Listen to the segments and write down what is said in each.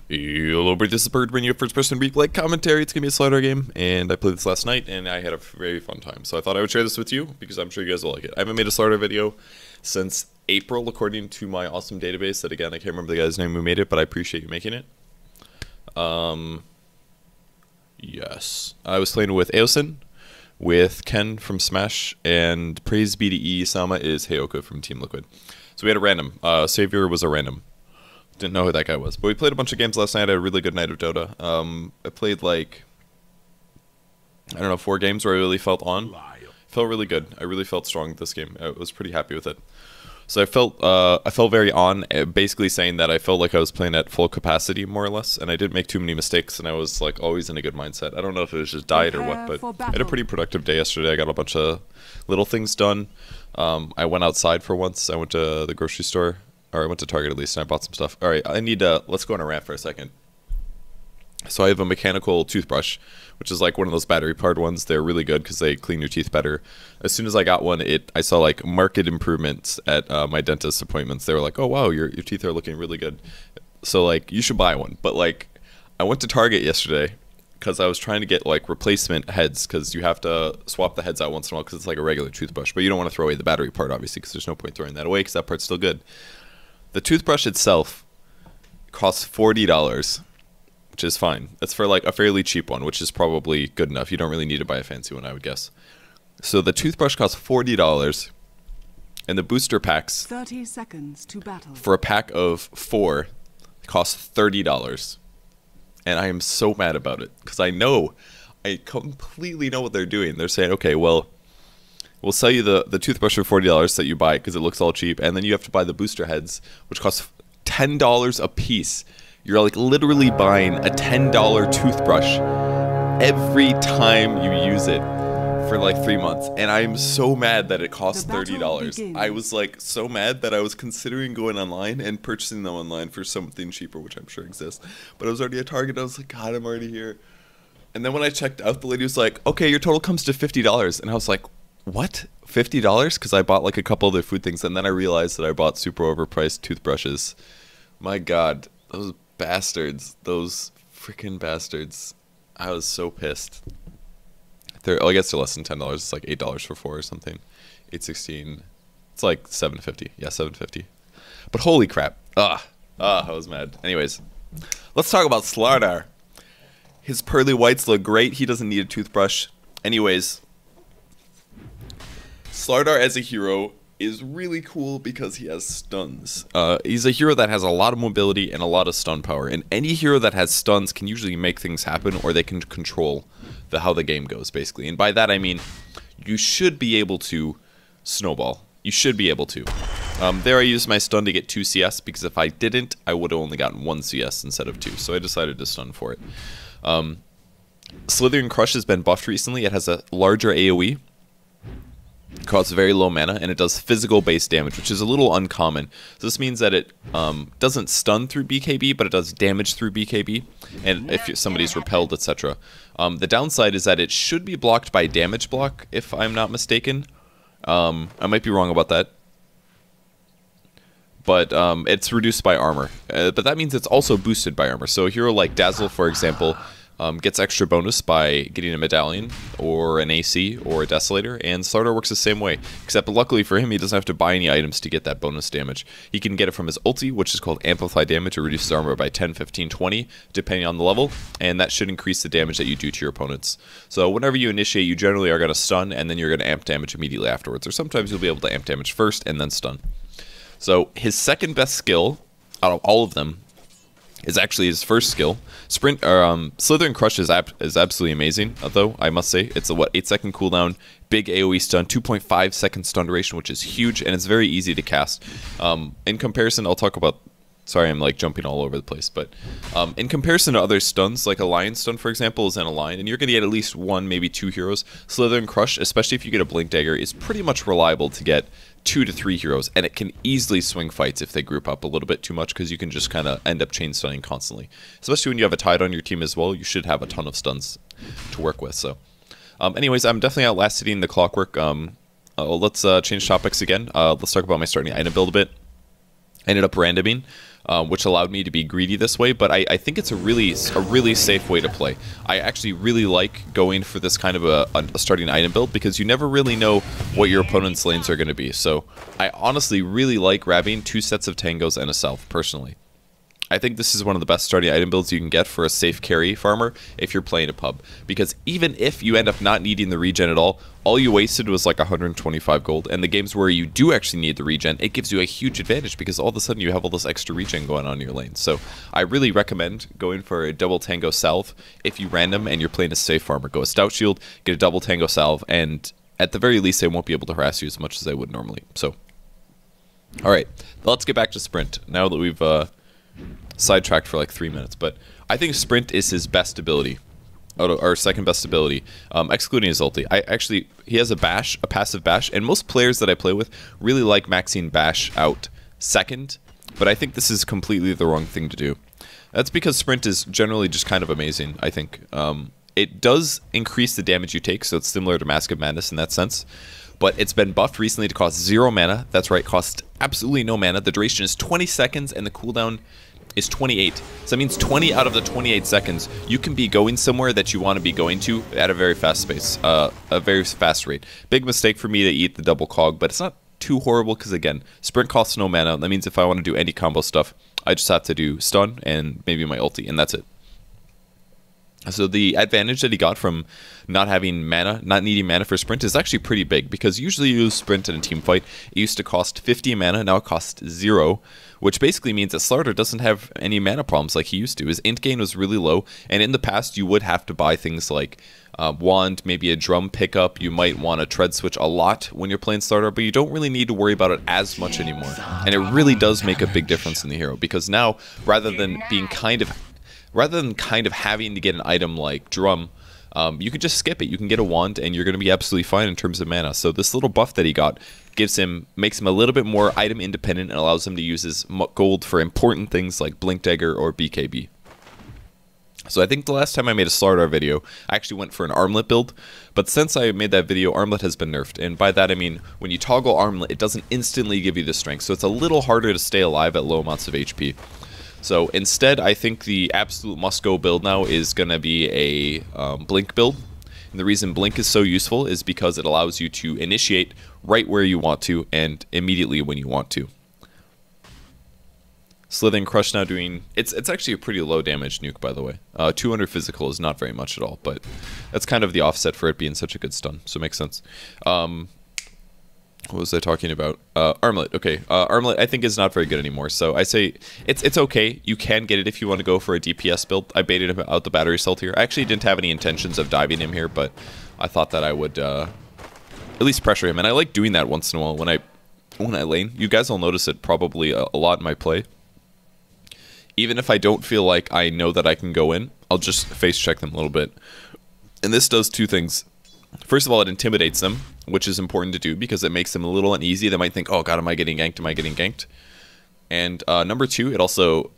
Hello, everybody, this is Purge bringing you a first-person replay commentary. It's going to be a Slardar game, and I played this last night, and I had a very fun time. So I thought I would share this with you, because I'm sure you guys will like it. I haven't made a Slardar video since April, according to my awesome database, that, again, I can't remember the guy's name who made it, but I appreciate you making it. Yes. I was playing with Aosin, with Ken from Smash, and praise be to E, Sama is Heyoka from Team Liquid. So we had a random. Savior was a random. Didn't know who that guy was. But we played a bunch of games last night. I had a really good night of Dota. I played like, I don't know, 4 games where I really felt on. Felt really good. I really felt strong this game. I was pretty happy with it. So I felt very on, basically saying that I felt like I was playing at full capacity, more or less, and I didn't make too many mistakes, and I was like always in a good mindset. I don't know if it was just diet or what, but I had a pretty productive day yesterday. I got a bunch of little things done. I went outside for once. I went to the grocery store. Or I went to Target at least, and I bought some stuff. Alright, I need to, let's go on a rant for a second. So I have a mechanical toothbrush, which is like one of those battery-powered ones. They're really good because they clean your teeth better. As soon as I got one, I saw like marked improvements at my dentist appointments. They were like, oh wow, your teeth are looking really good. So like, you should buy one. But like, I went to Target yesterday because I was trying to get like replacement heads, because you have to swap the heads out once in a while because it's like a regular toothbrush. But you don't want to throw away the battery part, obviously, because there's no point throwing that away because that part's still good. The toothbrush itself costs $40, which is fine. That's for like a fairly cheap one, which is probably good enough. You don't really need to buy a fancy one, I would guess. So the toothbrush costs $40, and the booster packs 30 seconds to battle. For a pack of 4 cost $30. And I am so mad about it, because I completely know what they're doing. They're saying, okay, well, we'll sell you the toothbrush for $40 that you buy because it looks all cheap, and then you have to buy the booster heads, which cost $10 a piece. You're like literally buying a $10 toothbrush every time you use it for like 3 months, and I'm so mad that it costs $30. I was like so mad that I was considering going online and purchasing them online for something cheaper, which I'm sure exists. But I was already at Target. I was like, God, I'm already here. And then when I checked out, the lady was like, okay, your total comes to $50, and I was like, what? $50? Because I bought like a couple other food things, and then I realized that I bought super overpriced toothbrushes. My God, those bastards, those freaking bastards. I was so pissed. I guess they're less than $10. It's like $8 for 4 or something. $8.16. It's like $7.50. Yeah, $7.50. But holy crap. I was mad. Anyways, let's talk about Slardar. His pearly whites look great. He doesn't need a toothbrush. Anyways, Slardar as a hero is really cool because he has stuns. He's a hero that has a lot of mobility and a lot of stun power, and any hero that has stuns can usually make things happen, or they can control how the game goes, basically. And by that I mean, you should be able to snowball. You should be able to. There I used my stun to get 2 CS, because if I didn't, I would have only gotten 1 CS instead of 2, so I decided to stun for it. Slithering Crush has been buffed recently. It has a larger AoE. It costs very low mana, and it does physical base damage, which is a little uncommon. So this means that it doesn't stun through BKB, but it does damage through BKB, and if somebody's repelled, etc. The downside is that it should be blocked by damage block, if I'm not mistaken. I might be wrong about that. But it's reduced by armor. But that means it's also boosted by armor. So a hero like Dazzle, for example, gets extra bonus by getting a medallion, or an AC, or a Desolator, and Slardar works the same way, except luckily for him, he doesn't have to buy any items to get that bonus damage. He can get it from his ulti, which is called Amplify Damage. It reduces armor by 10, 15, 20, depending on the level, and that should increase the damage that you do to your opponents. So whenever you initiate, you generally are going to stun, and then you're going to amp damage immediately afterwards, or sometimes you'll be able to amp damage first, and then stun. So his second best skill, out of all of them, is actually his first skill. Slithering Crush is absolutely amazing, though, I must say. It's a, 8-second cooldown, big AoE stun, 2.5-second stun duration, which is huge, and it's very easy to cast. In comparison, I'll talk about... Sorry, I'm like jumping all over the place, but in comparison to other stuns, like a Lion stun, for example, is in a line, and you're going to get at least 1, maybe 2 heroes. Slithering Crush, especially if you get a Blink Dagger, is pretty much reliable to get 2 to 3 heroes, and it can easily swing fights if they group up a little bit too much, because you can just kind of end up chain stunning constantly. Especially when you have a Tide on your team as well, you should have a ton of stuns to work with. So, anyways, I'm definitely outlasting the Clockwork. Let's change topics again. Let's talk about my starting item build a bit. I ended up randoming. which allowed me to be greedy this way, but I think it's a really safe way to play. I actually really like going for this kind of a starting item build because you never really know what your opponent's lanes are going to be. So I honestly really like grabbing 2 sets of tangos and a salve, personally. I think this is one of the best starting item builds you can get for a safe carry farmer if you're playing a pub. Because even if you end up not needing the regen at all you wasted was like 125 gold. And the games where you do actually need the regen, it gives you a huge advantage because all of a sudden you have all this extra regen going on in your lane. So I really recommend going for a double tango salve if you random and you're playing a safe farmer. Go a stout shield, get a double tango salve, and at the very least they won't be able to harass you as much as they would normally. So, alright, let's get back to Sprint now that we've sidetracked for like 3 minutes, but I think Sprint is his best ability, or second best ability, excluding his ulti. He has a bash, a passive bash, and most players that I play with really like maxing bash out second, but I think this is completely the wrong thing to do. That's because Sprint is generally just kind of amazing, I think. It does increase the damage you take, so it's similar to Mask of Madness in that sense, but it's been buffed recently to cost 0 mana. That's right, costs absolutely no mana. The duration is 20 seconds, and the cooldown is 28. So that means 20 out of the 28 seconds you can be going somewhere that you want to be going to at a very fast pace, a very fast rate. Big mistake for me to eat the double cog, but it's not too horrible because again, Sprint costs no mana. That means if I want to do any combo stuff, I just have to do stun and maybe my ulti, and that's it. So the advantage that he got from not having mana, not needing mana for Sprint is actually pretty big, because usually you use Sprint in a team fight, it used to cost 50 mana, now it costs 0, which basically means that Slardar doesn't have any mana problems like he used to. His int gain was really low, and in the past you would have to buy things like wand, maybe a drum pickup, you might want a tread switch a lot when you're playing Slardar, but you don't really need to worry about it as much anymore. And it really does make a big difference in the hero, because now, rather than kind of having to get an item like drum, you can just skip it. You can get a wand and you're going to be absolutely fine in terms of mana. So this little buff that he got makes him a little bit more item independent and allows him to use his gold for important things like blink dagger or BKB. So I think the last time I made a Slardar video, I actually went for an armlet build, but since I made that video, armlet has been nerfed, and by that I mean when you toggle armlet, it doesn't instantly give you the strength, so it's a little harder to stay alive at low amounts of HP. So instead, I think the absolute must-go build now is going to be a blink build. And the reason blink is so useful is because it allows you to initiate right where you want to and immediately when you want to. Slithering Crush now doing... It's actually a pretty low damage nuke, by the way. 200 physical is not very much at all, but that's kind of the offset for it being such a good stun, so it makes sense. What was I talking about? Armlet. Okay, Armlet I think is not very good anymore, so I say it's okay. You can get it if you want to go for a DPS build. I baited him out the battery assault here. I actually didn't have any intentions of diving him here, but I thought that I would at least pressure him, and I like doing that once in a while when I lane. You guys will notice it probably a lot in my play. Even if I don't feel like I know that I can go in, I'll just face check them a little bit. And this does two things. First of all, it intimidates them, which is important to do because it makes them a little uneasy. They might think, oh god, am I getting ganked? Am I getting ganked? And number two, it also,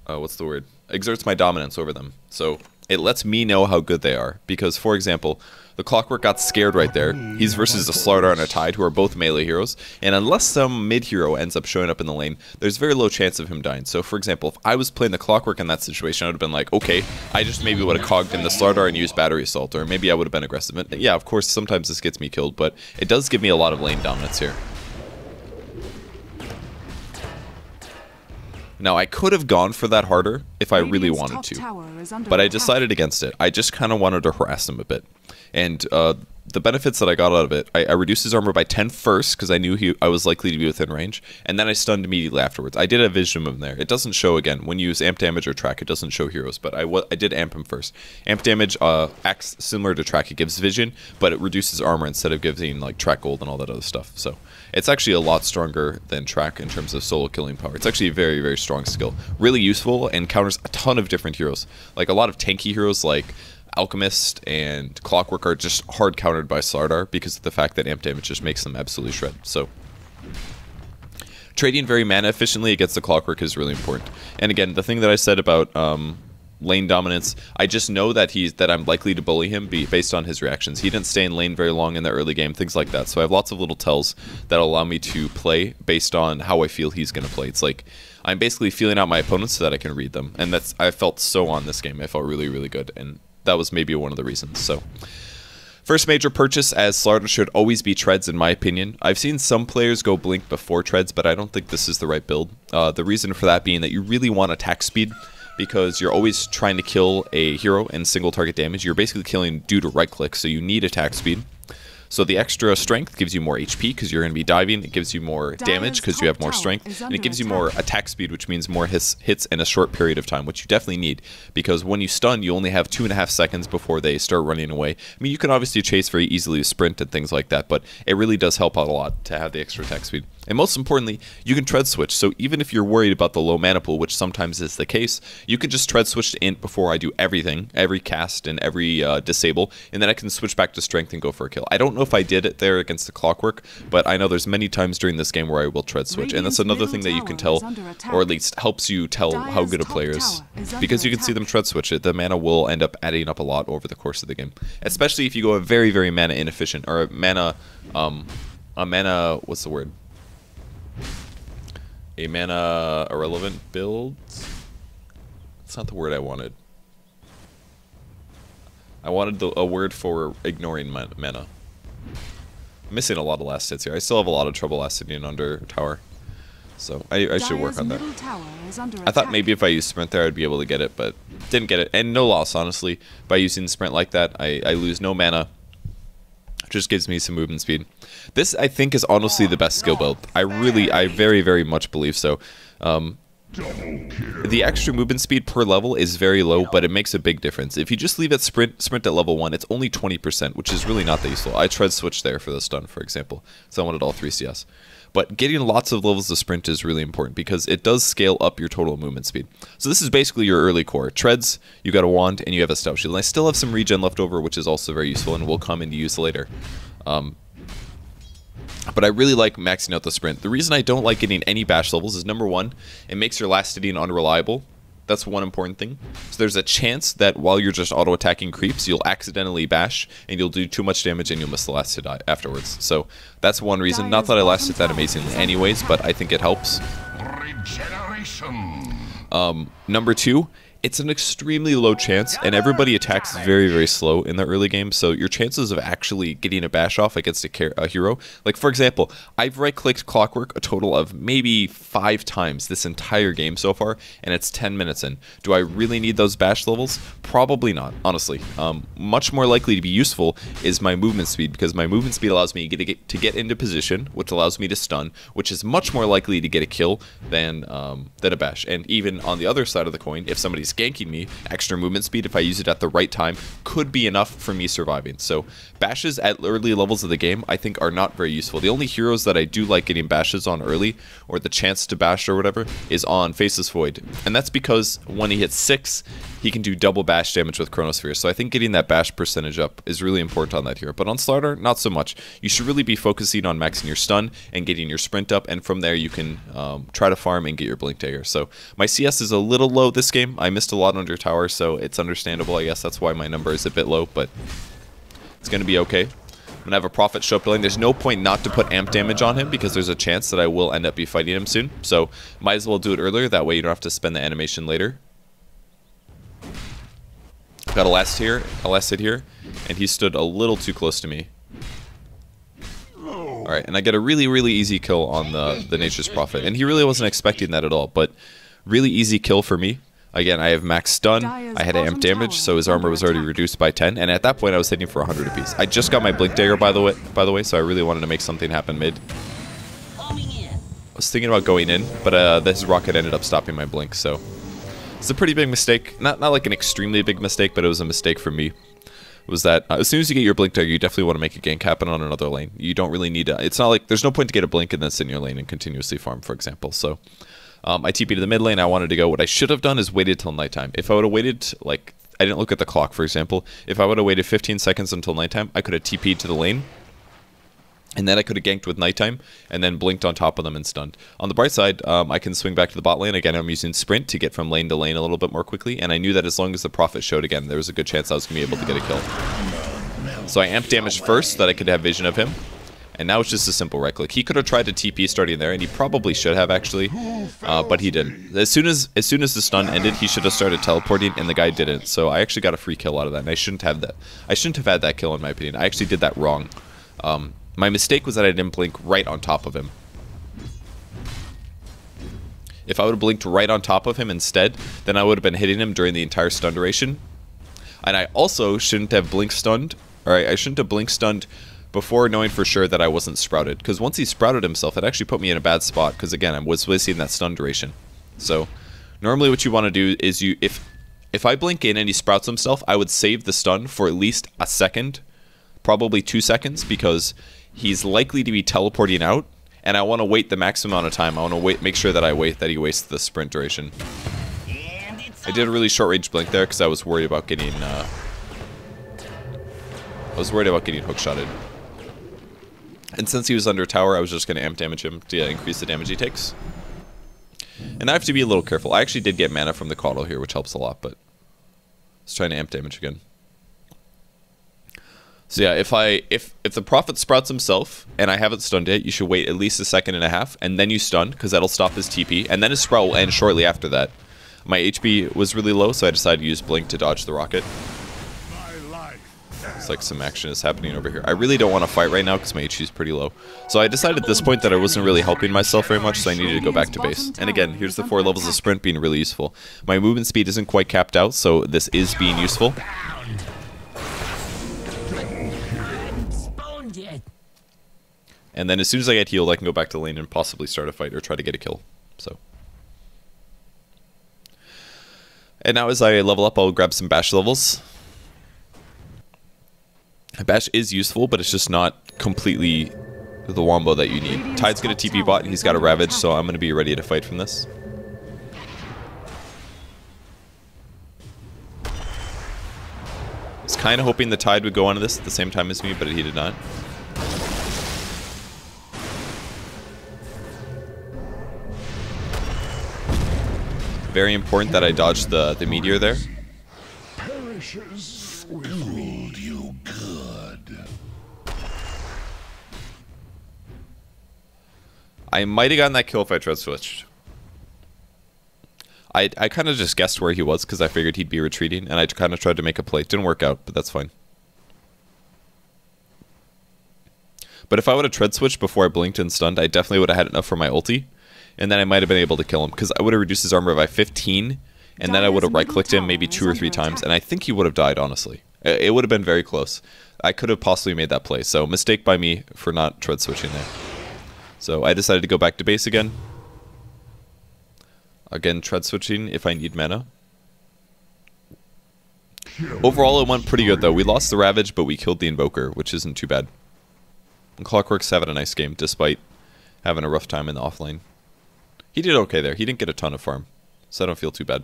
what's the word? Exerts my dominance over them. So it lets me know how good they are. Because, for example, the Clockwork got scared right there. He's versus a Slardar and a Tide, who are both melee heroes. And unless some mid-hero ends up showing up in the lane, there's very low chance of him dying. So, for example, if I was playing the Clockwork in that situation, I would have been like, okay, I just maybe would have cogged in the Slardar and used Battery Assault. Or maybe I would have been aggressive. And yeah, of course, sometimes this gets me killed, but it does give me a lot of lane dominance here. Now, I could have gone for that harder if I really wanted to, but I decided against it. I just kind of wanted to harass him a bit. And the benefits that I got out of it, I reduced his armor by 10 first, because I knew I was likely to be within range, and then I stunned immediately afterwards. I did a vision of him there. It doesn't show, again, when you use amp damage or track, it doesn't show heroes, but I did amp him first. Amp damage acts similar to track. It gives vision, but it reduces armor instead of giving like track gold and all that other stuff. So it's actually a lot stronger than track in terms of solo killing power. It's actually a very, very strong skill. Really useful and counters a ton of different heroes. Like a lot of tanky heroes like Alchemist and Clockwork are just hard countered by Slardar because of the fact that amp damage just makes them absolutely shred. So trading very mana efficiently against the Clockwork is really important. And again, the thing that I said about lane dominance. I just know that I'm likely to bully him based on his reactions. He didn't stay in lane very long in the early game, things like that. So I have lots of little tells that allow me to play based on how I feel he's going to play. It's like I'm basically feeling out my opponents so that I can read them. And I felt so on this game. I felt really, really good. And that was maybe one of the reasons. So first major purchase as Slardar should always be treads in my opinion. I've seen some players go blink before treads, but I don't think this is the right build. The reason for that being that you really want attack speed, because you're always trying to kill a hero and single target damage. You're basically killing due to right click, so you need attack speed. So the extra strength gives you more HP because you're going to be diving. It gives you more damage because you have more strength. And it gives you more attack speed, which means more hits in a short period of time, which you definitely need. Because when you stun, you only have 2.5 seconds before they start running away. I mean, you can obviously chase very easily with sprint and things like that, but it really does help out a lot to have the extra attack speed. And most importantly, you can tread switch. So even if you're worried about the low mana pool, which sometimes is the case, you can just tread switch to int before I do everything, every cast and every disable, and then I can switch back to strength and go for a kill. I don't know if I did it there against the clockwork, but I know there's many times during this game where I will tread switch, and that's another thing that you can tell, or at least helps you tell how good a player is, because you can see them tread switch it. The mana will end up adding up a lot over the course of the game, especially if you go a very, very mana inefficient, or a mana, what's the word? A mana irrelevant build? That's not the word I wanted. I wanted a word for ignoring mana. I'm missing a lot of last hits here. I still have a lot of trouble last hitting under tower. So I should work on that. I thought maybe if I used sprint there I'd be able to get it, but didn't get it. And no loss, honestly. By using sprint like that, I lose no mana. Just gives me some movement speed. This, I think, is honestly the best skill build. I very, very much believe so. The extra movement speed per level is very low, but it makes a big difference. If you just leave it sprint at level 1, it's only 20%, which is really not that useful. I tread switch there for the stun, for example, so I wanted all 3 CS. But getting lots of levels of sprint is really important because it does scale up your total movement speed. So this is basically your early core. Treads, you got a wand, and you have a stout shield. And I still have some regen left over, which is also very useful and will come into use later. But I really like maxing out the sprint. The reason I don't like getting any bash levels is, number one, it makes your last hitting unreliable. That's one important thing. So there's a chance that while you're just auto-attacking creeps, you'll accidentally bash, and you'll do too much damage, and you'll miss the last hit afterwards. So that's one reason. Not that I last hit that amazingly anyways, but I think it helps. Number two, it's an extremely low chance, and everybody attacks very, very slow in the early game, so your chances of actually getting a bash off against a hero, like for example, I've right-clicked Clockwork a total of maybe 5 times this entire game so far, and it's 10 minutes in. Do I really need those bash levels? Probably not, honestly. Much more likely to be useful is my movement speed, because my movement speed allows me to get into position, which allows me to stun, which is much more likely to get a kill than a bash. And even on the other side of the coin, if somebody's ganking me, extra movement speed, if I use it at the right time, could be enough for me surviving. So bashes at early levels of the game, I think, are not very useful. The only heroes that I do like getting bashes on early, or the chance to bash or whatever, is on Faceless Void. And that's because when he hits 6, he can do double bash damage with Chronosphere. So I think getting that bash percentage up is really important on that hero. But on Slardar, not so much. You should really be focusing on maxing your stun and getting your sprint up, and from there you can try to farm and get your blink dagger. So my CS is a little low this game. I missed a lot under tower, so it's understandable. I guess that's why my number is a bit low, but it's going to be okay. I'm going to have a Prophet show up to lane. There's no point not to put amp damage on him because there's a chance that I will end up be fighting him soon. So might as well do it earlier. That way you don't have to spend the animation later. Got a last hit here, and he stood a little too close to me. Alright, and I get a really, really easy kill on the Nature's Prophet. And he really wasn't expecting that at all, but really easy kill for me. Again, I have max stun, I had amp damage, so his armor was already reduced by 10, and at that point I was hitting for 100 apiece. I just got my blink dagger, by the way, so I really wanted to make something happen mid. I was thinking about going in, but this rocket ended up stopping my blink, so it's a pretty big mistake. Not like an extremely big mistake, but it was a mistake for me. Was that as soon as you get your blink dagger, you definitely want to make a gank happen on another lane. You don't really need to. It's not like there's no point to get a blink and then sit in your lane and continuously farm, for example. So I TP to the mid lane. I wanted to go. What I should have done is waited till nighttime. If I would have waited, like, I didn't look at the clock, for example. If I would have waited 15 seconds until nighttime, I could have TP'd to the lane. And then I could have ganked with nighttime and then blinked on top of them and stunned. On the bright side, I can swing back to the bot lane. Again, I'm using sprint to get from lane to lane a little bit more quickly. And I knew that as long as the Prophet showed again, there was a good chance I was going to be able to get a kill. So I amped damage first so that I could have vision of him. And now it's just a simple right click. He could have tried to TP starting there, and he probably should have actually, but he didn't. As soon as the stun ended, he should have started teleporting, and the guy didn't. So I actually got a free kill out of that, and I shouldn't have that. I shouldn't have had that kill in my opinion. I actually did that wrong. My mistake was that I didn't blink right on top of him. If I would have blinked right on top of him instead, then I would have been hitting him during the entire stun duration. And I also shouldn't have blink stunned, or I shouldn't have blink stunned before knowing for sure that I wasn't sprouted. Because once he sprouted himself, it actually put me in a bad spot, because again, I was wasting that stun duration. So normally what you want to do is if I blink in and he sprouts himself, I would save the stun for at least a second, probably 2 seconds, because he's likely to be teleporting out, and I want to wait the maximum amount of time. I want to make sure that he wastes the sprint duration. I did a really short range blink there because I was worried about getting hookshotted. And since he was under tower, I was just going to amp damage him to increase the damage he takes. And I have to be a little careful. I actually did get mana from the Coddle here, which helps a lot, but let's try to amp damage again. So yeah, if the Prophet sprouts himself and I haven't stunned it, you should wait at least a second and a half, and then you stun, because that'll stop his TP, and then his sprout will end shortly after that. My HP was really low, so I decided to use Blink to dodge the rocket. It's like some action is happening over here. I really don't want to fight right now because my HP is pretty low. So I decided at this point that I wasn't really helping myself very much, so I needed to go back to base. And again, here's the 4 levels of sprint being really useful. My movement speed isn't quite capped out, so this is being useful. And then as soon as I get healed, I can go back to the lane and possibly start a fight or try to get a kill. So. And now as I level up, I'll grab some bash levels. Bash is useful, but it's just not completely the wombo that you need. Tide's going to TP bot, he's got a Ravage, so I'm going to be ready to fight from this. I was kind of hoping the Tide would go onto this at the same time as me, but he did not. Very important that I dodged the meteor there. Fooled you good. I might have gotten that kill if I tried switched. I kind of just guessed where he was because I figured he'd be retreating, and I kind of tried to make a play. It didn't work out, but that's fine. But if I would have tread switched before I blinked and stunned, I definitely would have had enough for my ulti. And then I might have been able to kill him, because I would have reduced his armor by 15, and then I would have right-clicked him maybe 2 or 3 times, and I think he would have died, honestly. It would have been very close. I could have possibly made that play, so mistake by me for not tread switching there. So I decided to go back to base again. Again, tread switching if I need mana. Overall, it went pretty good, though. We lost the Ravage, but we killed the Invoker, which isn't too bad. And Clockwork's having a nice game, despite having a rough time in the offlane. He did okay there. He didn't get a ton of farm, so I don't feel too bad.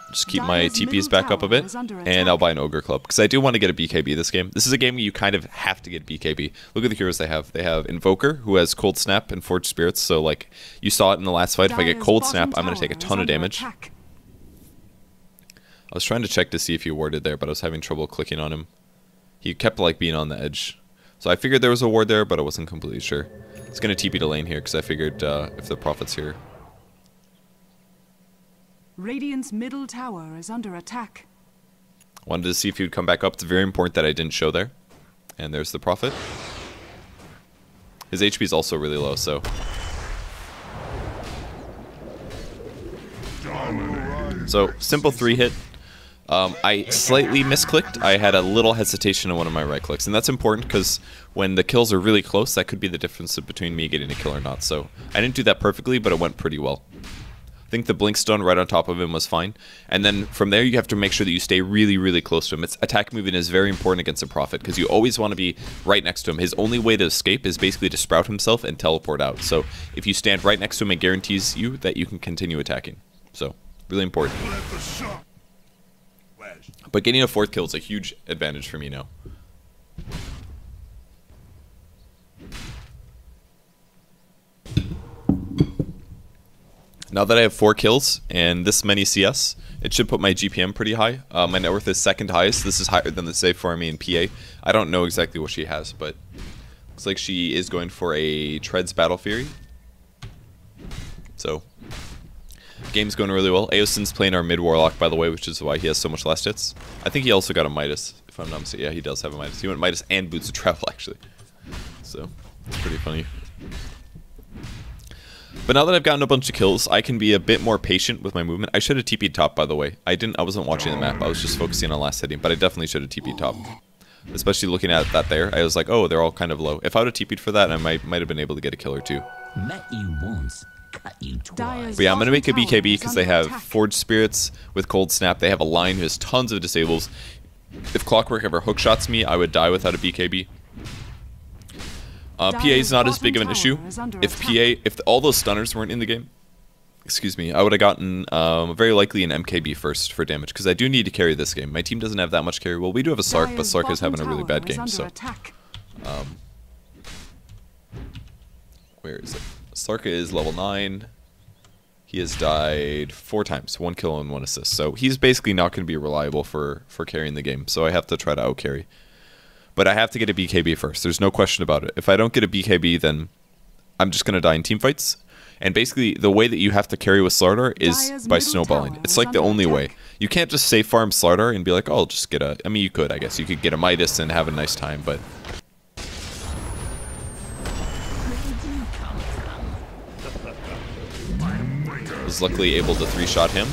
Just keep my TPs back up a bit, and I'll buy an Ogre Club, because I do want to get a BKB this game. This is a game where you kind of have to get BKB. Look at the heroes they have. They have Invoker, who has Cold Snap and Forged Spirits, so like, you saw it in the last fight. If I get Cold Snap, I'm going to take a ton of damage. I was trying to check to see if he warded there, but I was having trouble clicking on him. He kept like being on the edge. So I figured there was a ward there, but I wasn't completely sure. It's going to TP to lane here, because I figured if the Prophet's here. Radiant's middle tower is under attack. Wanted to see if he would come back up. It's very important that I didn't show there. And there's the Prophet. His HP is also really low, so... So, simple 3-hit. I slightly misclicked. I had a little hesitation on one of my right clicks, and that's important because when the kills are really close, that could be the difference between me getting a kill or not. So I didn't do that perfectly, but it went pretty well. I think the blink stun right on top of him was fine, and then from there you have to make sure that you stay really, really close to him. Attack movement is very important against a Prophet because you always want to be right next to him. His only way to escape is basically to sprout himself and teleport out. So if you stand right next to him, it guarantees you that you can continue attacking. So really important. But getting a 4th kill is a huge advantage for me now. Now that I have 4 kills and this many CS, it should put my GPM pretty high. My net worth is second highest. This is higher than the save for me in PA. I don't know exactly what she has, but looks like she is going for a Treads Battle Fury. So, game's going really well. Aosin's playing our mid Warlock, by the way, which is why he has so much last hits. I think he also got a Midas, if I'm not mistaken. Yeah, he does have a Midas. He went Midas and Boots of Travel, actually. So, it's pretty funny. But now that I've gotten a bunch of kills, I can be a bit more patient with my movement. I should have TP'd top, by the way. I wasn't watching the map. I was just focusing on last hitting, but I definitely should have TP'd top. Especially looking at that there, I was like, oh, they're all kind of low. If I would have TP'd for that, I might have been able to get a kill or two. Met you once, cut you twice. But yeah, I'm going to make a BKB because they have Forged Spirits with Cold Snap. They have a line who has tons of disables. If Clockwork ever hookshots me, I would die without a BKB. PA is not as big of an issue. If all those stunners weren't in the game, excuse me, I would have gotten very likely an MKB first for damage, because I do need to carry this game. My team doesn't have that much carry. Well, we do have a Slark, but Slark is having a really bad game, so. Where is it? Slark is level 9. He has died 4 times, 1 kill and 1 assist. So he's basically not going to be reliable for carrying the game, so I have to try to out-carry. But I have to get a BKB first. There's no question about it. If I don't get a BKB, then I'm just going to die in teamfights. And basically, the way that you have to carry with Slardar is by snowballing. It's like the only way. You can't just safe farm Slardar and be like, oh, I'll just get a... I mean, you could, I guess. You could get a Midas and have a nice time, but... I was luckily able to 3-shot him.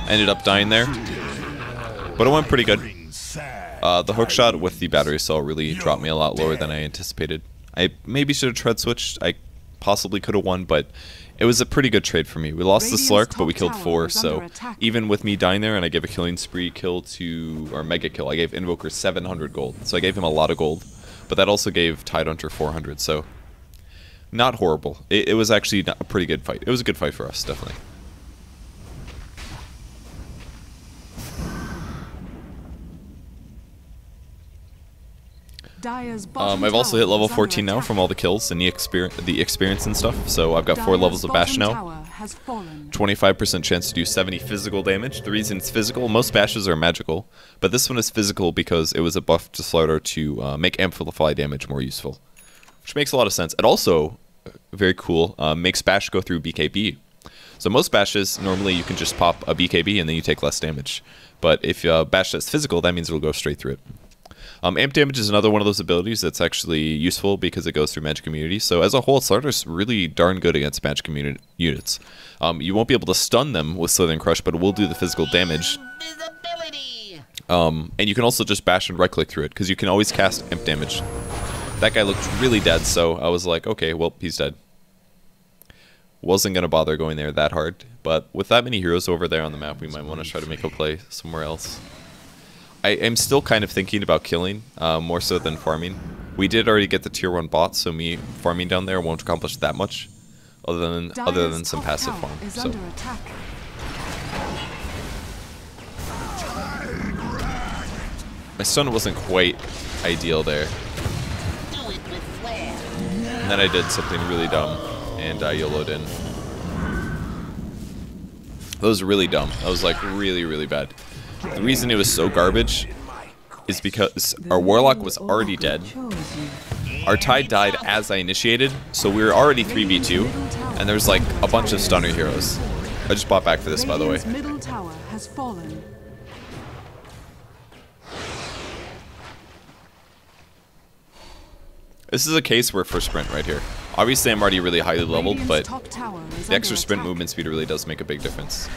Ended up dying there, but it went pretty good. The hookshot with the battery cell really dropped me a lot lower than I anticipated. I maybe should have tread switched. I possibly could have won, but it was a pretty good trade for me. We lost the Slark, but we killed 4, so even with me dying there and I gave a killing spree kill to, or mega kill, I gave Invoker 700 gold. So I gave him a lot of gold, but that also gave Tidehunter 400, so not horrible. It was actually a pretty good fight. It was a good fight for us, definitely. I've also hit level 14 now from all the kills and the experience and stuff, so I've got 4 levels of bash now. 25% chance to do 70 physical damage. The reason it's physical, most bashes are magical, but this one is physical because it was a buff to Slardar to make amplify damage more useful, which makes a lot of sense. It also, very cool, makes bash go through BKB. So most bashes, normally you can just pop a BKB and then you take less damage, but if bash that's physical, that means it'll go straight through it. Amp damage is another one of those abilities that's actually useful because it goes through magic immunity. So as a whole, Slardar's really darn good against magic immunity units. You won't be able to stun them with Slithering Crush, but it will do the physical damage. And you can also just bash and right-click through it, because you can always cast amp damage. That guy looked really dead, so I was like, okay, well, he's dead. Wasn't going to bother going there that hard, but with that many heroes over there on the map, we might want to try to make a play somewhere else. I am still kind of thinking about killing, more so than farming. We did already get the tier 1 bot, so me farming down there won't accomplish that much, other than some passive farm. So. My stun wasn't quite ideal there. And then I did something really dumb, and I YOLO'd in. That was really dumb. That was like really, really bad. The reason it was so garbage is because our Warlock was already dead. Our Tide died as I initiated, so we were already 3v2, and there's like a bunch of stunner heroes. I just bought back for this, by the way. Middle tower has fallen. This is a case where for sprint right here. Obviously, I'm already really highly leveled, but the extra sprint movement speed really does make a big difference.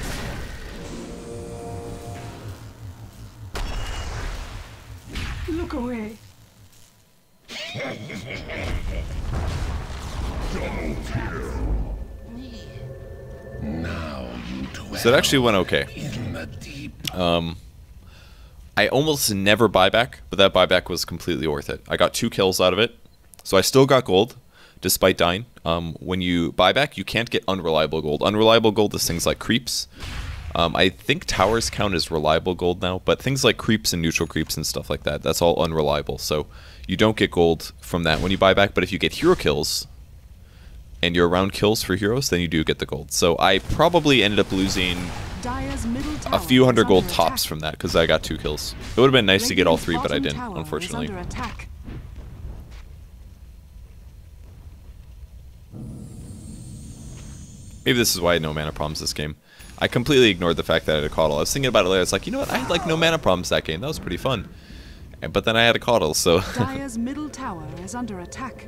Look away. So it actually went okay. I almost never buyback, but that buyback was completely worth it. I got 2 kills out of it, so I still got gold, despite dying. When you buyback, you can't get unreliable gold. Unreliable gold is things like creeps, I think towers count as reliable gold now, but things like creeps and neutral creeps and stuff like that, that's all unreliable. So you don't get gold from that when you buy back, but if you get hero kills and you're around kills for heroes, then you do get the gold. So I probably ended up losing a few hundred gold tops from that because I got 2 kills. It would have been nice to get all 3, but I didn't, unfortunately. Maybe this is why I had no mana problems this game. I completely ignored the fact that I had a coddle. I was thinking about it later. I was like, you know what? I had like no mana problems that game. That was pretty fun. But then I had a coddle, so. Dire's middle tower is under attack.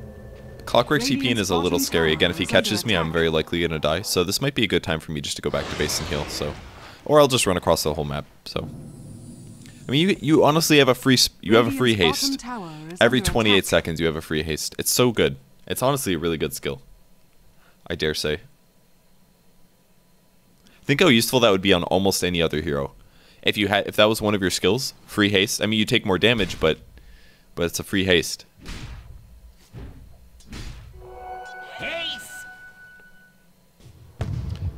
Clockwork TPing is a little scary. Again, if he catches me, I'm very likely gonna die. So this might be a good time for me just to go back to base and heal. So, or I'll just run across the whole map. So, I mean, you honestly have a free haste. Every 28 seconds, you have a free haste. It's so good. It's honestly a really good skill. I dare say. Think how useful that would be on almost any other hero. If that was one of your skills, free haste. I mean, you take more damage, but it's a free haste.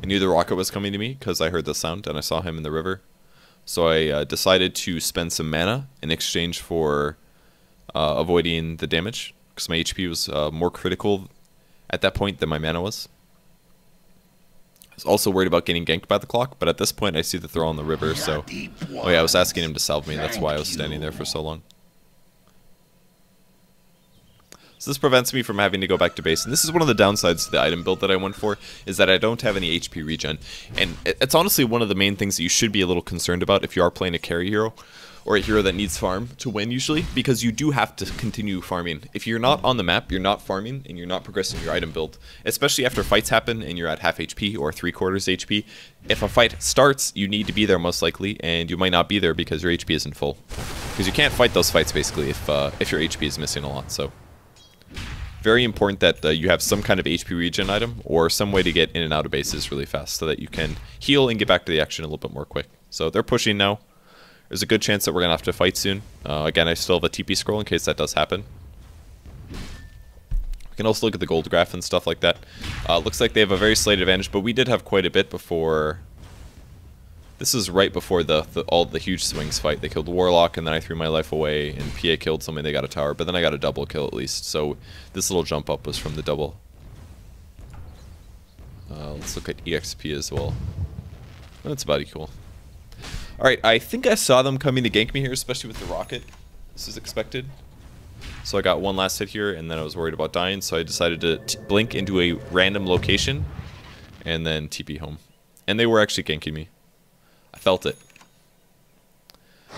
I knew the rocket was coming to me because I heard the sound and I saw him in the river. So I decided to spend some mana in exchange for avoiding the damage because my HP was more critical at that point than my mana was. I was also worried about getting ganked by the clock, but at this point I see that they're all in the river, so... Oh yeah, I was asking him to salve me, that's why I was standing there for so long. So this prevents me from having to go back to base, and this is one of the downsides to the item build that I went for, is that I don't have any HP regen. And it's honestly one of the main things that you should be a little concerned about if you are playing a carry hero, or a hero that needs farm to win usually, because you do have to continue farming. If you're not on the map, you're not farming, and you're not progressing your item build, especially after fights happen and you're at half HP or 3/4 HP. If a fight starts, you need to be there most likely, and you might not be there because your HP isn't full. Because you can't fight those fights basically if your HP is missing a lot, so... Very important that you have some kind of HP regen item, or some way to get in and out of bases really fast, so that you can heal and get back to the action a little bit more quick. So they're pushing now. There's a good chance that we're going to have to fight soon. Again, I still have a TP scroll in case that does happen. We can also look at the gold graph and stuff like that. Looks like they have a very slight advantage, but we did have quite a bit before... This is right before all the huge swings fight. They killed the Warlock, and then I threw my life away, and PA killed somebody, they got a tower, but then I got a double kill at least, so this little jump up was from the double. Let's look at EXP as well. That's about equal. Alright, I think I saw them coming to gank me here, especially with the rocket. This is expected. So I got one last hit here, and then I was worried about dying, so I decided to blink into a random location, and then TP home. And they were actually ganking me. I felt it.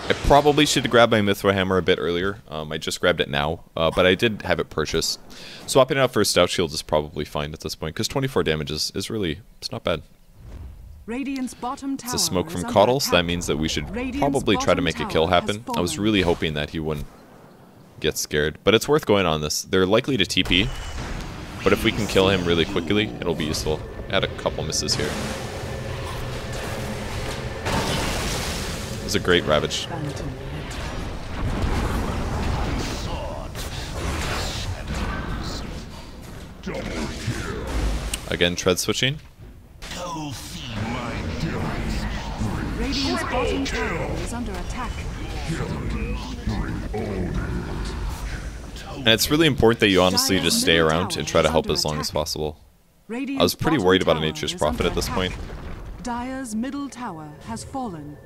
I probably should have grabbed my Mithril Hammer a bit earlier. I just grabbed it now, but I did have it purchased. Swapping it out for a Stout Shield is probably fine at this point, because 24 damage is really, it's not bad. Radiant's bottom tower it's a smoke from Coddle, so that means that we should probably try to make a kill happen. I was really hoping that he wouldn't get scared, but it's worth going on this. They're likely to TP, but if we can kill him really quickly, it'll be useful. I had a couple misses here. It was a great Ravage. Again, tread switching. Radiant's bottom tower is under attack. And it's really important that you honestly just stay around and try to help as long as possible. I was pretty worried about a Nature's Prophet at this point. Dire's middle tower has fallen.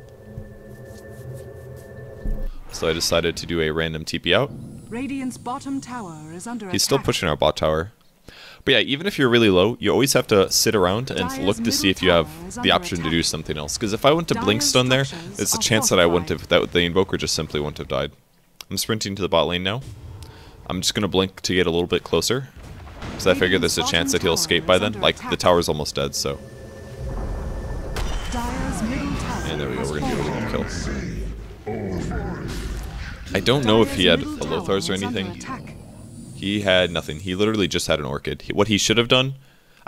So I decided to do a random TP out. Radiant's bottom tower is under attack. He's still pushing our bot tower. But yeah, even if you're really low, you always have to sit around and look to see if you have the option to do something else. Because if I went to Blink Stun there, there's a chance that I wouldn't have, that the Invoker just simply wouldn't have died. I'm sprinting to the bot lane now. I'm just going to blink to get a little bit closer. Because I figure there's a chance that he'll escape by then. Like, the tower's almost dead, so. And there we go, we're going to get a little kill. I don't know if he had a Lothars or anything. He had nothing. He literally just had an Orchid. What he should have done,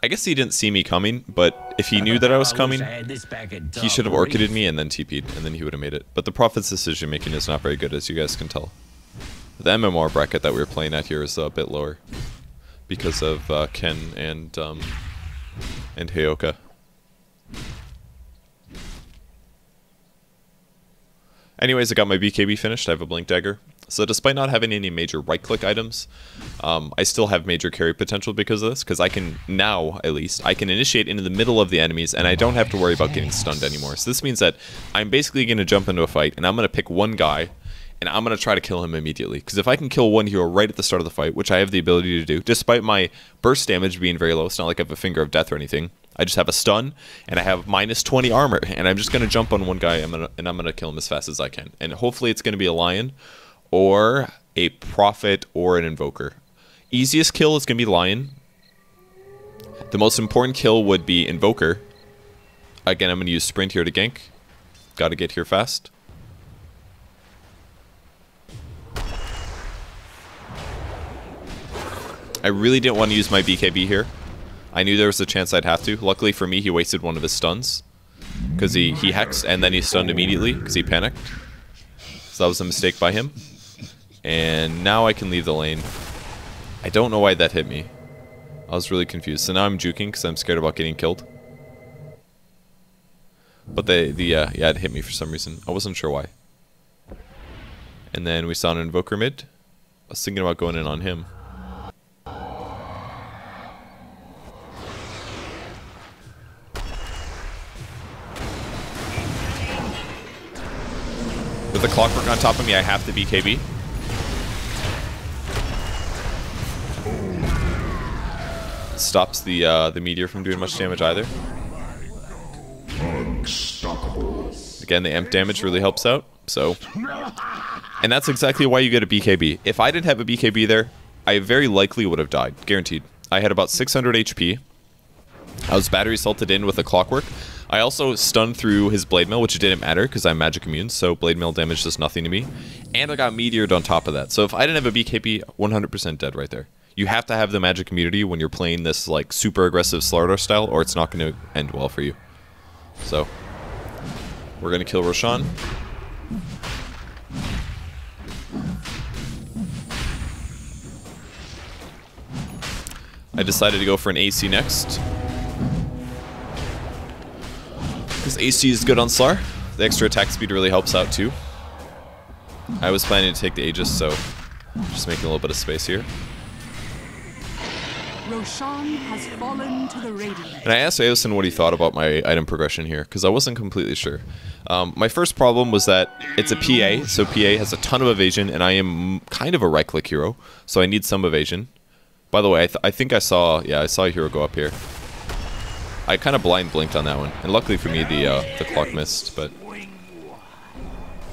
I guess he didn't see me coming, but if he knew that I was coming, he should have Orchided me and then TP'd, and then he would have made it. But the Prophet's decision making is not very good, as you guys can tell. The MMR bracket that we were playing at here is a bit lower because of Ken and Heyoka. Anyways, I got my BKB finished. I have a blink dagger. So despite not having any major right-click items, I still have major carry potential because of this, because I can now, at least, I can initiate into the middle of the enemies, and I don't have to worry about getting stunned anymore. So this means that I'm basically going to jump into a fight, and I'm going to pick one guy, and I'm going to try to kill him immediately. Because if I can kill one hero right at the start of the fight, which I have the ability to do, despite my burst damage being very low, it's not like I have a finger of death or anything, I just have a stun, and I have minus 20 armor, and I'm just going to jump on one guy, and I'm going to kill him as fast as I can. And hopefully it's going to be a lion, or a prophet, or an invoker. Easiest kill is going to be lion. The most important kill would be invoker. Again, I'm going to use sprint here to gank. Got to get here fast. I really didn't want to use my BKB here. I knew there was a chance I'd have to. Luckily for me, he wasted one of his stuns. Because he hexed and then he stunned immediately because he panicked. So that was a mistake by him. And now I can leave the lane. I don't know why that hit me. I was really confused. So now I'm juking because I'm scared about getting killed. But yeah, it hit me for some reason. I wasn't sure why. And then we saw an invoker mid. I was thinking about going in on him. With the clockwork on top of me, I have to BKB. Stops the meteor from doing much damage either. Again, the amp damage really helps out. So, and that's exactly why you get a BKB. If I didn't have a BKB there, I very likely would have died, guaranteed. I had about 600 HP. I was battery salted in with a clockwork. I also stunned through his blade mail, which didn't matter because I'm magic immune, so blade mail damage does nothing to me. And I got meteored on top of that. So if I didn't have a BKB, 100% dead right there. You have to have the magic immunity when you're playing this like super aggressive Slardar style, or it's not going to end well for you. So we're going to kill Roshan. I decided to go for an AC next. Because AC is good on Slar. The extra attack speed really helps out too. I was planning to take the Aegis, so just making a little bit of space here. Roshan has fallen to the radiant. And I asked Aosin what he thought about my item progression here, because I wasn't completely sure. My first problem was that it's a PA, so PA has a ton of evasion, and I am kind of a right-click hero, so I need some evasion. By the way, I think I saw a hero go up here. I kind of blind blinked on that one, and luckily for me, the clock missed. But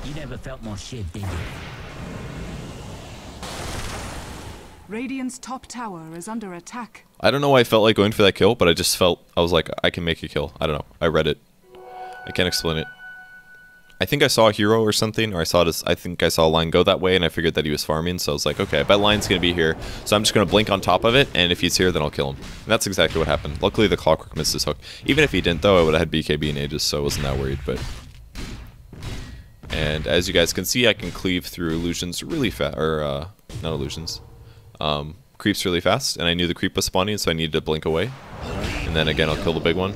You never felt more shit, did you? Radiant's top tower is under attack. I don't know why I felt like going for that kill, but I was like, I can make a kill. I don't know. I read it. I can't explain it. I think I saw a hero or something, or I think I saw a line go that way, and I figured that he was farming, so I was like, okay, I bet line's gonna be here, so I'm just gonna blink on top of it, and if he's here, then I'll kill him. And that's exactly what happened. Luckily, the clockwork missed his hook. Even if he didn't, though, I would have had BKB and Aegis, so I wasn't that worried, but... And as you guys can see, I can cleave through illusions really fast, or, not illusions. Creeps really fast, and I knew the creep was spawning, so I needed to blink away. And then again, I'll kill the big one.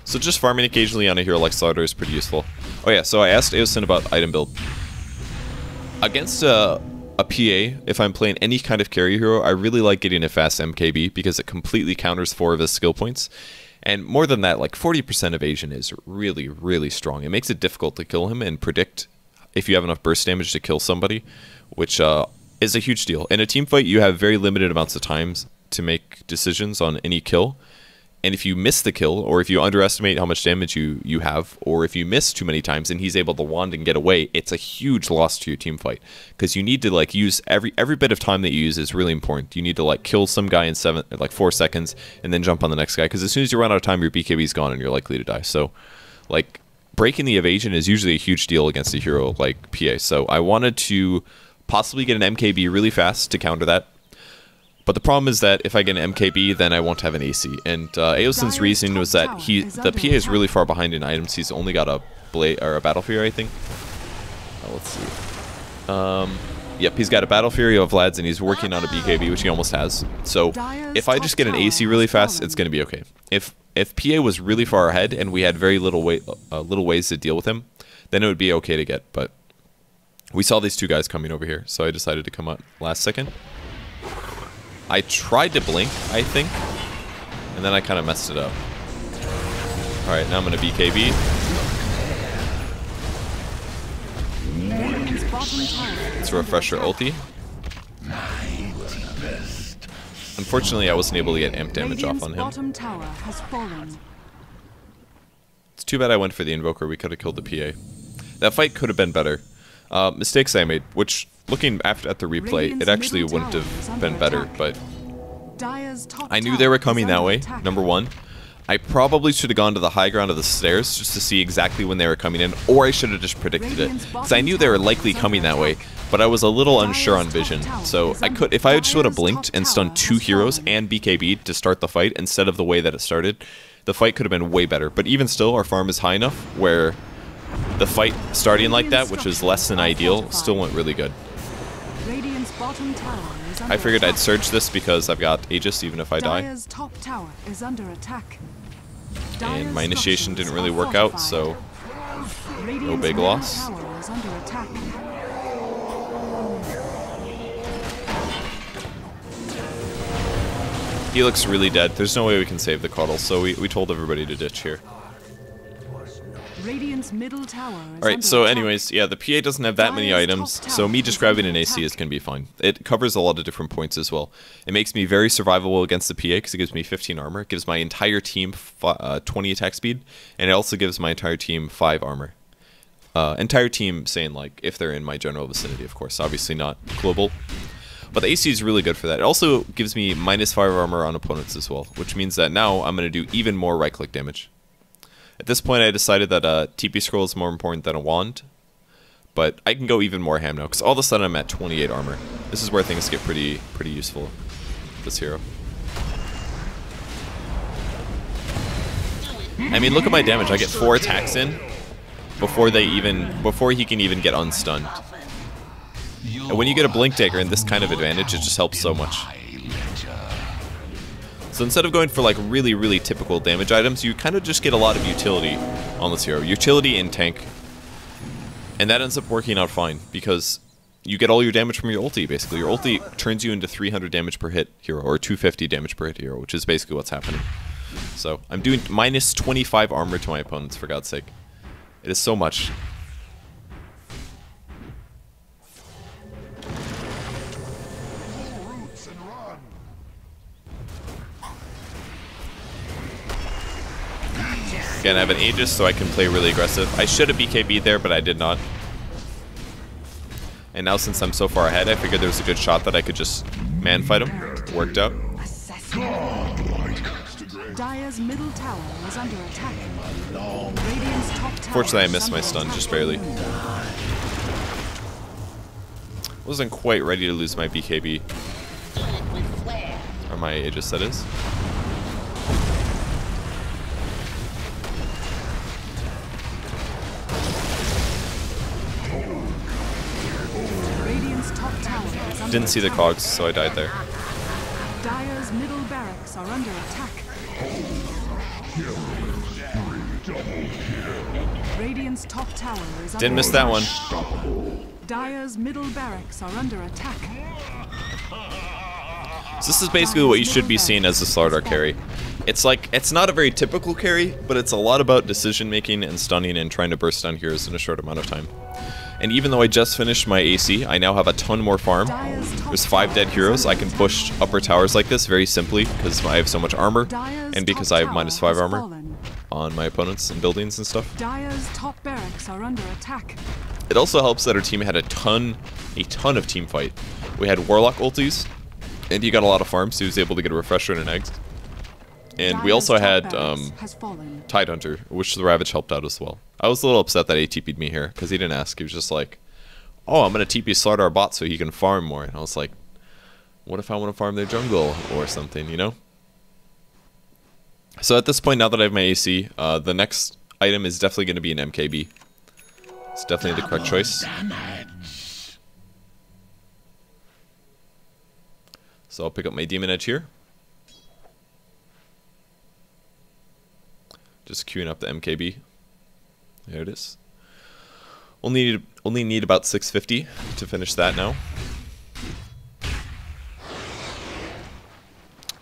So just farming occasionally on a hero like Slardar is pretty useful. Oh yeah, so I asked Aosin about item build. Against a PA, if I'm playing any kind of carry hero, I really like getting a fast MKB because it completely counters 4 of his skill points. And more than that, like 40% evasion is really, really strong. It makes it difficult to kill him and predict if you have enough burst damage to kill somebody, which is a huge deal. In a team fight, you have very limited amounts of times to make decisions on any kill. And if you miss the kill, or if you underestimate how much damage you have, or if you miss too many times and he's able to wand and get away, it's a huge loss to your team fight. Because you need to like use every bit of time that you use is really important. You need to like kill some guy in 4 seconds and then jump on the next guy. Because as soon as you run out of time, your BKB is gone and you're likely to die. So like breaking the evasion is usually a huge deal against a hero like PA. So I wanted to possibly get an MKB really fast to counter that. But the problem is that if I get an MKB, then I won't have an AC. And Aosin's reasoning was that the PA is really far behind in items. He's only got a blade or a Battle Fury, I think. Let's see. Yep, he's got a Battle Fury of Vlad's, and he's working on a BKB, which he almost has. So if I just get an AC really fast, it's going to be okay. If if PA was really far ahead and we had very little ways to deal with him, then it would be okay to get. But we saw these two guys coming over here, so I decided to come out last second. I tried to blink, I think, and then I kind of messed it up. Alright, now I'm going to BKB. It's a refresher ulti. Unfortunately, I wasn't able to get amp damage off on him. It's too bad I went for the invoker. We could have killed the PA. That fight could have been better. Mistakes I made, which, looking at the replay, it actually wouldn't have been better, but I knew they were coming that way, number one. I probably should have gone to the high ground of the stairs just to see exactly when they were coming in, or I should have just predicted it, because I knew they were likely coming that way, but I was a little unsure on vision. So I could, if I just would have blinked and stunned two heroes and BKB'd to start the fight instead of the way that it started, the fight could have been way better. But even still, our farm is high enough where the fight starting like that, which was less than ideal, still went really good. I figured I'd surge this because I've got Aegis even if I die. And my initiation didn't really work out, so no big loss. He looks really dead. There's no way we can save the Cuddle, so we told everybody to ditch here. Alright, so anyways, yeah, the PA doesn't have that many items, so me just grabbing an AC is going to be fine. It covers a lot of different points as well. It makes me very survivable against the PA because it gives me 15 armor. It gives my entire team 20 attack speed, and it also gives my entire team 5 armor. Entire team saying, like, if they're in my general vicinity, of course. Obviously not global. But the AC is really good for that. It also gives me -5 armor on opponents as well, which means that now I'm going to do even more right-click damage. At this point, I decided that TP scroll is more important than a wand, but I can go even more ham now, because all of a sudden I'm at 28 armor. This is where things get pretty useful with this hero. I mean, look at my damage. I get 4 attacks in before he can even get unstunned. And when you get a blink dagger and this kind of advantage, it just helps so much. So instead of going for like really typical damage items, you kind of just get a lot of utility on this hero. Utility and tank. And that ends up working out fine, because you get all your damage from your ulti, basically. Your ulti turns you into 300 damage per hit hero, or 250 damage per hit hero, which is basically what's happening. So I'm doing -25 armor to my opponents, for God's sake. It is so much. Again, I have an Aegis, so I can play really aggressive. I should have BKB'd there, but I did not. And now, since I'm so far ahead, I figured there was a good shot that I could just man-fight him. It worked out. Fortunately, I missed my stun, just barely. Wasn't quite ready to lose my BKB. Or my Aegis, that is. Didn't see the cogs, so I died there. Dire's middle barracks are under attack. Radiant's top tower is Didn't miss that one. Dire's middle barracks are under attack. So this is basically what you should be seeing as a Slardar carry. It's like, it's not a very typical carry, but it's a lot about decision making and stunning and trying to burst down heroes in a short amount of time. And even though I just finished my AC, I now have a ton more farm. There's 5 dead heroes. I can push upper towers like this very simply because I have so much armor, and because I have -5 armor on my opponents and buildings and stuff. Dire's top barracks are under attack. It also helps that our team had a ton of team fight. We had Warlock ultis, and he got a lot of farms, so he was able to get a refresher and an egg. And we also had Tidehunter, which the Ravage helped out as well. I was a little upset that he TP'd me here, because he didn't ask. He was just like, oh, I'm going to TP Slardar bot so he can farm more. And I was like, what if I want to farm their jungle or something, you know? So at this point, now that I have my AC, the next item is definitely going to be an MKB. It's definitely the correct choice. So I'll pick up my Demon Edge here. Just queuing up the MKB. There it is. Only need about 650 to finish that now.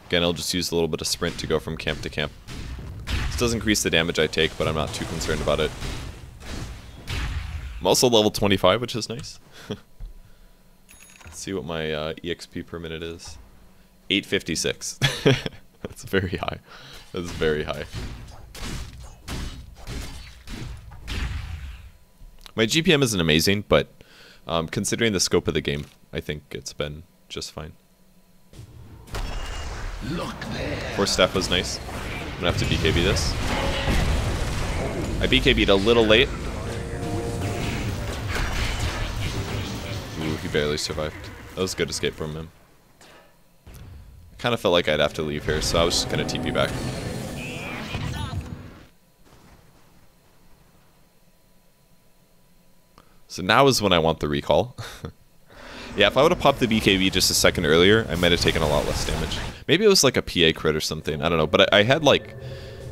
Again, I'll just use a little bit of sprint to go from camp to camp. This does increase the damage I take, but I'm not too concerned about it. I'm also level 25, which is nice. Let's see what my EXP per minute is. 856. That's very high. That's very high. My GPM isn't amazing, but considering the scope of the game, I think it's been just fine. Look there. Force staff was nice. I'm gonna have to BKB this. I BKB'd a little late. Ooh, he barely survived. That was a good escape from him. I kind of felt like I'd have to leave here, so I was just gonna TP back. So now is when I want the recall. Yeah, if I would have popped the BKB just a second earlier, I might have taken a lot less damage. Maybe it was like a PA crit or something, I don't know. But I had like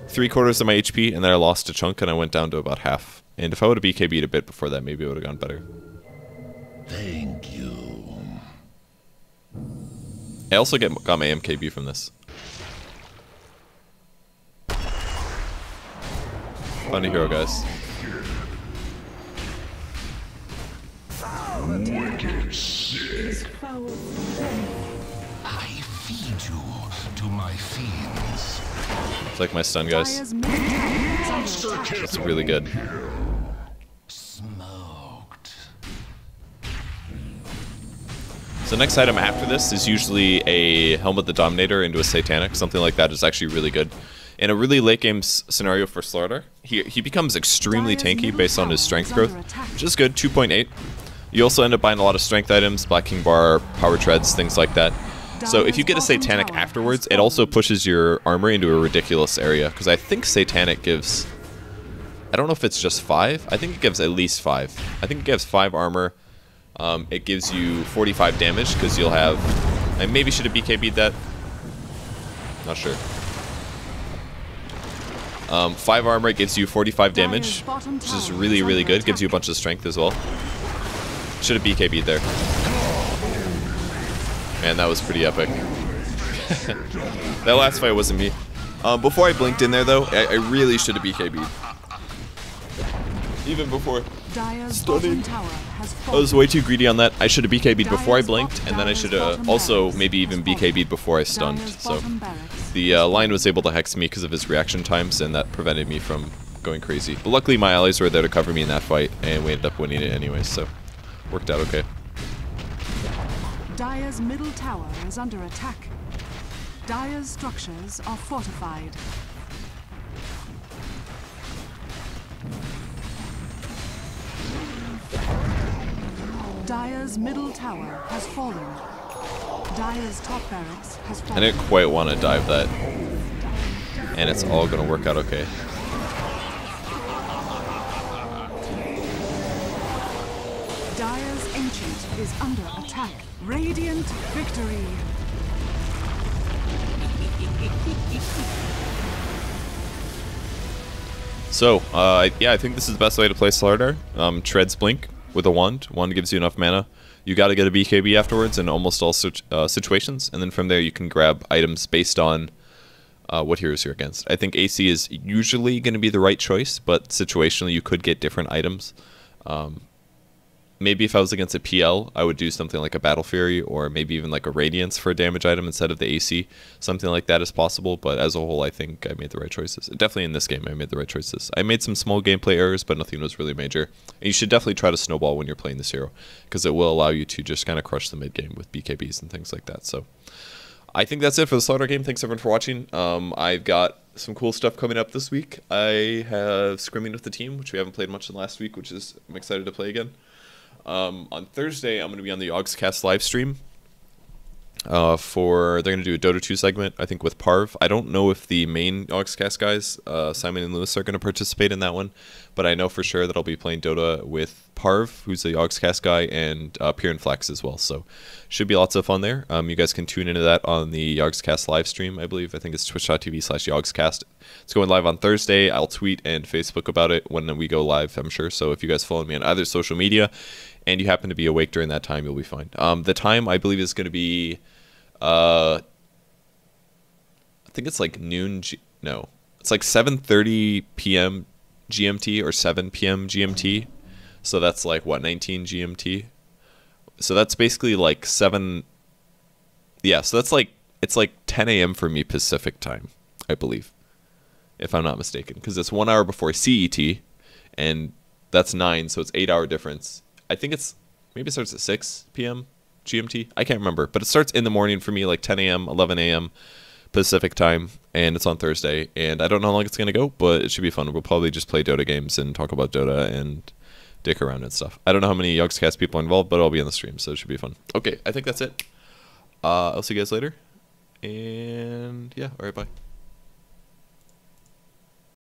3/4 of my HP, and then I lost a chunk, and I went down to about half. And if I would have BKB'd a bit before that, maybe it would have gone better. Thank you. I also got my MKB from this. Funny hero, guys. Wicked sick. I feed you to my fiends. It's like my stun, guys. That's really good. Smoked. So next item after this is usually a Helmet the Dominator into a Satanic. Something like that is actually really good. In a really late game scenario for Slardar, he becomes extremely tanky based on his strength growth, which is good, 2.8. You also end up buying a lot of strength items, Black King Bar, Power Treads, things like that. So if you get a Satanic afterwards, it also pushes your armor into a ridiculous area, because I think Satanic gives... I don't know if it's just 5. I think it gives at least 5. I think it gives 5 armor. It gives you 45 damage, because you'll have... I maybe should have BKB'd that. Not sure. 5 armor, it gives you 45 damage, which is really, really good. Gives you a bunch of strength as well. Should have BKB'd there. Man, that was pretty epic. That last fight wasn't me. Before I blinked in there, though, I really should have BKB'd. Even before stunning. I was way too greedy on that. I should have BKB'd before I blinked, and then I should have also maybe even BKB'd before I stunned. So the Lion was able to hex me because of his reaction times, and that prevented me from going crazy. But luckily my allies were there to cover me in that fight, and we ended up winning it anyway, so worked out okay. Dire's middle tower is under attack. Dire's structures are fortified. Dire's middle tower has fallen. Dire's top barracks has fallen. I didn't quite want to dive that, and it's all going to work out okay. Dire's ancient is under attack. Radiant victory. So, yeah, I think this is the best way to play Slardar. Treads Blink with a wand. Wand gives you enough mana. You got to get a BKB afterwards in almost all situations, and then from there you can grab items based on what heroes you're against. I think AC is usually going to be the right choice, but situationally you could get different items. Maybe if I was against a PL, I would do something like a Battle Fury, or maybe even like a Radiance for a damage item instead of the AC. Something like that is possible, but as a whole, I think I made the right choices. Definitely in this game, I made the right choices. I made some small gameplay errors, but nothing was really major. And you should definitely try to snowball when you're playing this hero, because it will allow you to just kind of crush the mid game with BKBs and things like that. So I think that's it for the Slardar game. Thanks everyone for watching. I've got some cool stuff coming up this week. I have Scrimming with the Team, which we haven't played much in last week, which is I'm excited to play again. On Thursday, I'm going to be on the Augscast live stream. They're gonna do a Dota 2 segment, I think, with Parv. I don't know if the main Yogscast guys, Simon and Lewis, are gonna participate in that one, but I know for sure that I'll be playing Dota with Parv, who's a Yogscast guy, and Pier and Flex as well. So should be lots of fun there. You guys can tune into that on the Yogscast live stream, I believe. I think it's twitch.tv/Yogscast. It's going live on Thursday. I'll tweet and Facebook about it when we go live, I'm sure. So if you guys follow me on either social media and you happen to be awake during that time, you'll be fine. The time, I believe, is going to be I think it's like noon. No, it's like 7:30 p.m. GMT or 7 p.m. GMT. So that's like what, 19 GMT. So that's basically like 7. Yeah, so that's like, it's like 10 a.m. for me Pacific time, I believe, if I'm not mistaken, because it's 1 hour before CET, and that's 9, so it's 8-hour difference. I think maybe it starts at 6 p.m. GMT. I can't remember, but it starts in the morning for me, like 10 a.m., 11 a.m. Pacific time, and it's on Thursday. And I don't know how long it's going to go, but it should be fun. We'll probably just play Dota games and talk about Dota and dick around and stuff. I don't know how many Yogscast people are involved, but I'll be on the stream, so it should be fun. Okay, I think that's it. I'll see you guys later. And yeah, alright, bye.